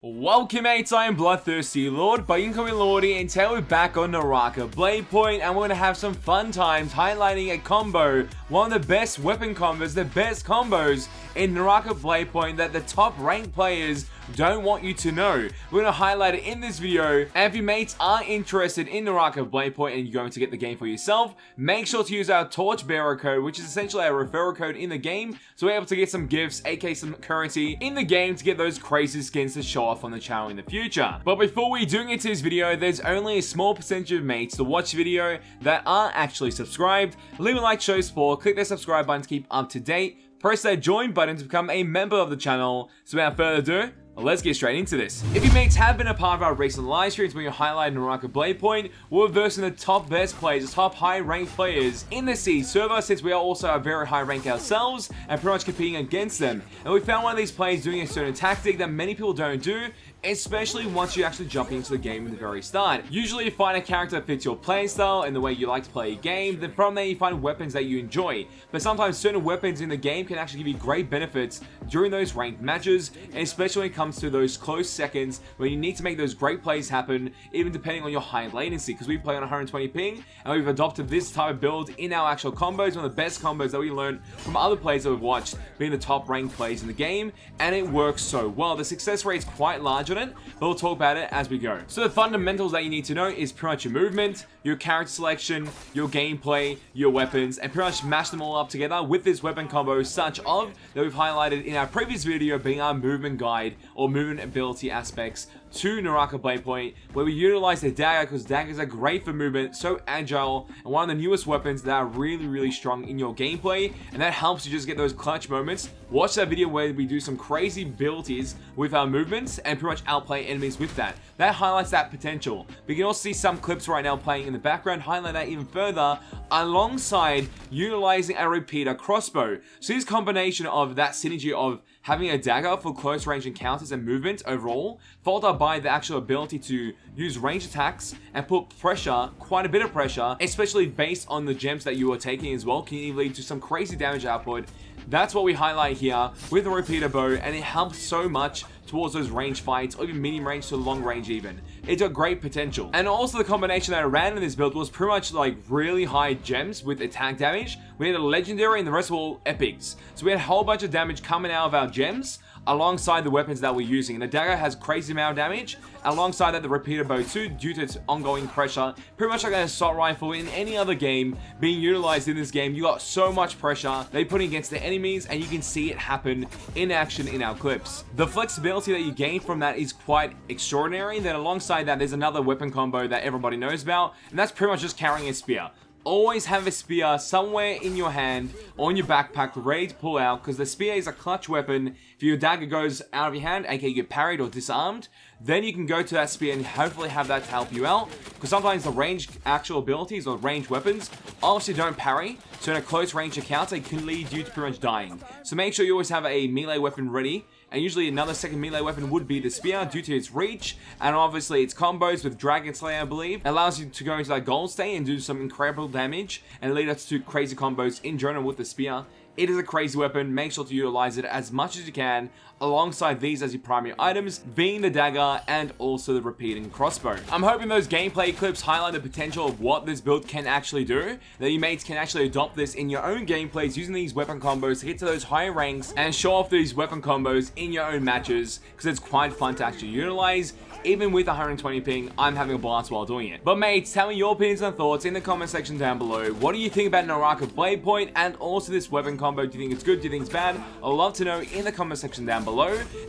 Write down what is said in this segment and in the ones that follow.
Welcome mates, I am BloodThirstyLord, but you can call me Lordy, and today we're back on Naraka Bladepoint, and we're going to have some fun times highlighting a combo, one of the best weapon combos, the best combos in Naraka Bladepoint that the top ranked players don't want you to know. We're going to highlight it in this video, and if you mates are interested in Naraka Bladepoint and you're going to get the game for yourself, make sure to use our Torchbearer code, which is essentially a referral code in the game, so we're able to get some gifts, aka some currency in the game to get those crazy skins to show off on the channel in the future. But before we do get to this video, there's only a small percentage of mates to watch the video that are actually subscribed. Leave a like, show support, click that subscribe button to keep up to date, press that join button to become a member of the channel. So without further ado, let's get straight into this. If you mates have been a part of our recent live streams where you highlight Naraka Bladepoint, we're versing the top best players, the top high ranked players in the C server, since we are also a very high rank ourselves and pretty much competing against them. And we found one of these players doing a certain tactic that many people don't do, especially once you actually jump into the game at the very start. Usually you find a character that fits your playstyle and the way you like to play a game, then from there you find weapons that you enjoy. But sometimes certain weapons in the game can actually give you great benefits during those ranked matches, and especially when it comes to those close seconds where you need to make those great plays happen, even depending on your high latency, because we play on 120 ping and we've adopted this type of build in our actual combos, one of the best combos that we learned from other players that we've watched being the top ranked players in the game, and it works so well. The success rate is quite large on it, but we'll talk about it as we go. So the fundamentals that you need to know is pretty much your movement, your character selection, your gameplay, your weapons, and pretty much mash them all up together with this weapon combo such of that we've highlighted in our previous video being our movement guide or movement ability aspects to Naraka Bladepoint, where we utilize the dagger because daggers are great for movement, so agile, and one of the newest weapons that are really strong in your gameplay, and that helps you just get those clutch moments. Watch that video where we do some crazy abilities with our movements and pretty much outplay enemies with that. That highlights that potential. We can also see some clips right now playing in the background highlight that even further, alongside utilizing a repeater crossbow. So this combination of that synergy of having a dagger for close range encounters and movement overall, followed up by the actual ability to use range attacks and put pressure, quite a bit of pressure, especially based on the gems that you are taking as well, can lead to some crazy damage output. That's what we highlight here with the repeater bow, and it helps so much towards those range fights, or even medium range to long range even. It's got great potential. And also the combination that I ran in this build was pretty much like really high gems with attack damage. We had a legendary and the rest were all epics. So we had a whole bunch of damage coming out of our gems alongside the weapons that we're using. And the dagger has crazy amount of damage. Alongside that, the repeater bow too, due to its ongoing pressure. Pretty much like an assault rifle in any other game being utilized in this game. You got so much pressure they put against the enemies, and you can see it happen in action in our clips. The flexibility that you gain from that is quite extraordinary. Then alongside that, there's another weapon combo that everybody knows about, and that's pretty much just carrying a spear. Always have a spear somewhere in your hand or in your backpack ready to pull out, because the spear is a clutch weapon. If your dagger goes out of your hand, aka you get parried or disarmed, then you can go to that spear and hopefully have that to help you out, because sometimes the ranged actual abilities or ranged weapons obviously don't parry, so in a close range encounter it can lead you to pretty much dying. So make sure you always have a melee weapon ready, and usually another second melee weapon would be the spear due to its reach, and obviously its combos with Dragon Slayer, I believe, allows you to go into that gold state and do some incredible damage and lead us to crazy combos in general with the spear. It is a crazy weapon. Make sure to utilize it as much as you can alongside these as your primary items, being the dagger and also the repeating crossbow. I'm hoping those gameplay clips highlight the potential of what this build can actually do, that you mates can actually adopt this in your own gameplays using these weapon combos to get to those higher ranks and show off these weapon combos in your own matches, because it's quite fun to actually utilize. Even with 120 ping, I'm having a blast while doing it. But mates, tell me your opinions and thoughts in the comment section down below. What do you think about Naraka Bladepoint and also this weapon combo? Do you think it's good? Do you think it's bad? I'd love to know in the comment section down below.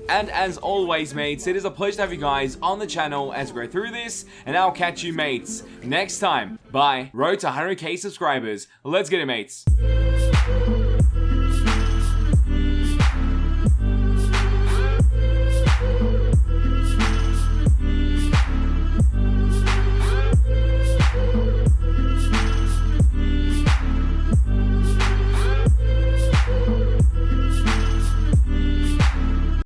And as always, mates, it is a pleasure to have you guys on the channel as we go through this, and I'll catch you mates next time. Bye. Road to 100k subscribers. Let's get it, mates.